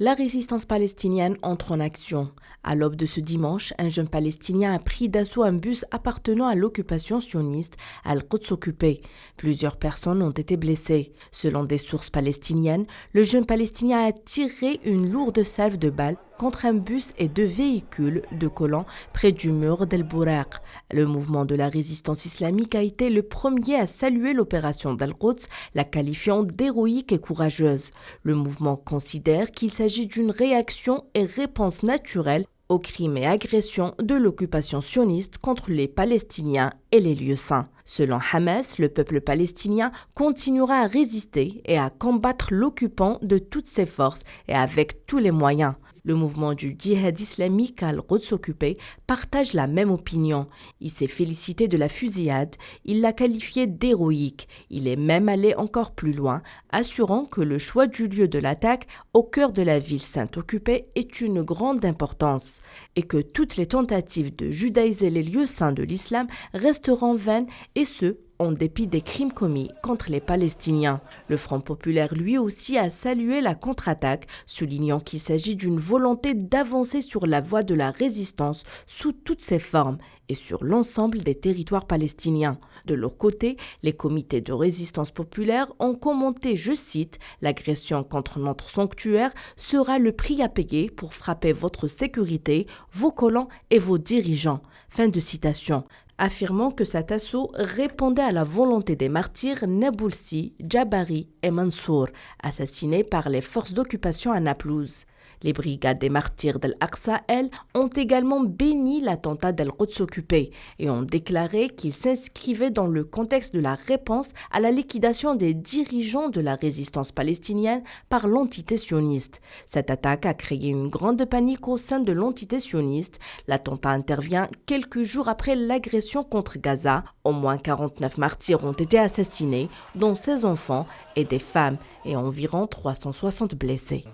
La résistance palestinienne entre en action. À l'aube de ce dimanche, un jeune Palestinien a pris d'assaut un bus appartenant à l'occupation sioniste à Al-Quds occupé. Plusieurs personnes ont été blessées. Selon des sources palestiniennes, le jeune Palestinien a tiré une lourde salve de balles contre un bus et 2 véhicules de colons près du mur d'El Bouraq. Le mouvement de la résistance islamique a été le premier à saluer l'opération d'Al-Quds, la qualifiant d'héroïque et courageuse. Le mouvement considère qu'il s'agit d'une réaction et réponse naturelle aux crimes et agressions de l'occupation sioniste contre les Palestiniens et les lieux saints. Selon Hamas, le peuple palestinien continuera à résister et à combattre l'occupant de toutes ses forces et avec tous les moyens. Le mouvement du djihad islamique Al-Quds occupé partage la même opinion. Il s'est félicité de la fusillade, il l'a qualifiée d'héroïque. Il est même allé encore plus loin, assurant que le choix du lieu de l'attaque au cœur de la ville sainte occupée est une grande importance et que toutes les tentatives de judaïser les lieux saints de l'islam resteront vaines et ce, en dépit des crimes commis contre les Palestiniens. Le Front populaire lui aussi a salué la contre-attaque, soulignant qu'il s'agit d'une volonté d'avancer sur la voie de la résistance sous toutes ses formes et sur l'ensemble des territoires palestiniens. De leur côté, les comités de résistance populaire ont commenté, je cite, « L'agression contre notre sanctuaire sera le prix à payer pour frapper votre sécurité, vos colons et vos dirigeants ». Fin de citation. Affirmant que cet assaut répondait à la volonté des martyrs Nabulsi, Djabari et Mansour, assassinés par les forces d'occupation à Naplouse. Les brigades des martyrs d'Al-Aqsa, elles, ont également béni l'attentat d'Al-Quds occupé et ont déclaré qu'il s'inscrivait dans le contexte de la réponse à la liquidation des dirigeants de la résistance palestinienne par l'entité sioniste. Cette attaque a créé une grande panique au sein de l'entité sioniste. L'attentat intervient quelques jours après l'agression contre Gaza. Au moins 49 martyrs ont été assassinés, dont 16 enfants et des femmes, et environ 360 blessés.